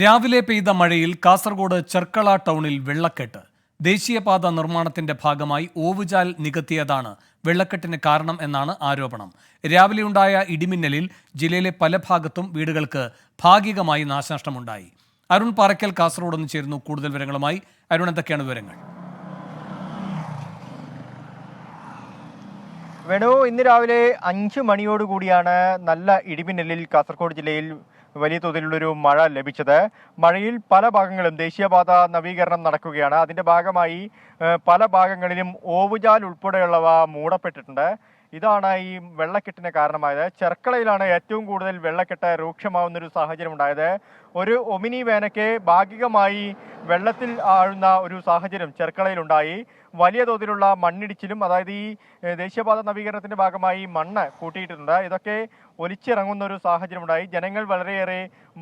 രാവിലെ പെയ്ത മഴയിൽ കാസർഗോഡ് ചെർക്കള ടൗണിൽ വെള്ളക്കെട്ട്. ദേശീയപാത നിർമ്മാണത്തിന്റെ ഭാഗമായി ഓവുചാൽ നികത്തിയതാണ് വെള്ളക്കെട്ടിന് കാരണം എന്നാണ് ആരോപണം. രാവിലെയുണ്ടായ ഇടിമിന്നലിൽ ജില്ലയിലെ പല ഭാഗത്തും വീടുകൾക്ക് ഭാഗികമായി നാശനഷ്ടമുണ്ടായി. അരുൺ പാറയ്ക്കൽ കാസർഗോഡ് നിന്ന് ചേരുന്നു കൂടുതൽ വിവരങ്ങളുമായി. അരുൺ, എന്തൊക്കെയാണ് വിവരങ്ങൾ? വേണു, ഇന്ന് രാവിലെ 5 മണിയോടുകൂടിയാണ് നല്ല ഇടിമിന്നലിൽ കാസർഗോഡ് ജില്ലയിൽ വലിയ തോതിലുള്ളൊരു മഴ ലഭിച്ചത്. മഴയിൽ പല ഭാഗങ്ങളും ദേശീയപാത നവീകരണം നടക്കുകയാണ്. അതിൻ്റെ ഭാഗമായി പല ഭാഗങ്ങളിലും ഓവുചാൽ ഉൾപ്പെടെയുള്ളവ മൂടപ്പെട്ടിട്ടുണ്ട്. ഇതാണ് ഈ വെള്ളക്കെട്ടിന് കാരണമായത്. ചെർക്കളയിലാണ് ഏറ്റവും കൂടുതൽ വെള്ളക്കെട്ട് രൂക്ഷമാവുന്നൊരു സാഹചര്യം ഉണ്ടായത്. ഒരു ഒമിനി വേനയ്ക്ക് ഭാഗികമായി വെള്ളത്തിൽ ആഴുന്ന ഒരു സാഹചര്യം ചെർക്കളയിലുണ്ടായി. വലിയ തോതിലുള്ള മണ്ണിടിച്ചിലും, അതായത് ഈ ദേശീയപാത നവീകരണത്തിന്റെ ഭാഗമായി മണ്ണ് കൂട്ടിയിട്ടുണ്ട്. ഇതൊക്കെ ഒലിച്ചിറങ്ങുന്ന ഒരു സാഹചര്യം ഉണ്ടായി. ജനങ്ങൾ വളരെയേറെ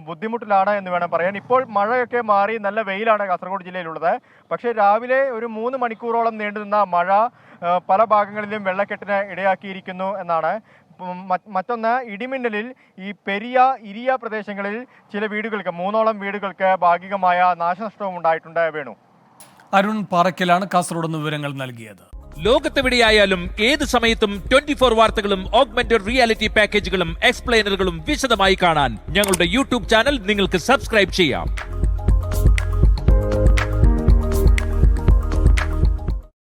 ബുദ്ധിമുട്ടിലാണ് എന്ന് വേണം പറയാൻ. ഇപ്പോൾ മഴയൊക്കെ മാറി നല്ല വെയിലാണ് കാസർഗോഡ് ജില്ലയിലുള്ളത്. പക്ഷേ രാവിലെ ഒരു 3 മണിക്കൂറോളം നീണ്ടുനിന്ന മഴ പല ഭാഗങ്ങളിലും വെള്ളക്കെട്ടിന് ഇടയാക്കിയിരിക്കുന്നു എന്നാണ്. മറ്റൊന്ന്, ഇടിമിന്നലിൽ ഈ പെരിയ, ഇരിയ പ്രദേശങ്ങളിൽ ചില വീടുകൾക്ക് 3ഓളം വീടുകൾക്ക് ഭാഗികമായ നാശനഷ്ടവും ഉണ്ടായിട്ടുണ്ട്. വേണു, അരുൺ പാറയ്ക്കലാണ് കാസർഗോഡ് നിന്ന് വിവരങ്ങൾ നൽകിയത്. ലോകത്തെവിടെയായാലും ഏത് സമയത്തും 24 വാർത്തകളും ഓഗ്മെന്റഡ് റിയാലിറ്റി പാക്കേജുകളും എക്സ്പ്ലെയിനറുകളും വിശദമായി കാണാൻ ഞങ്ങളുടെ യൂട്യൂബ് ചാനൽ നിങ്ങൾക്ക് സബ്സ്ക്രൈബ് ചെയ്യാം.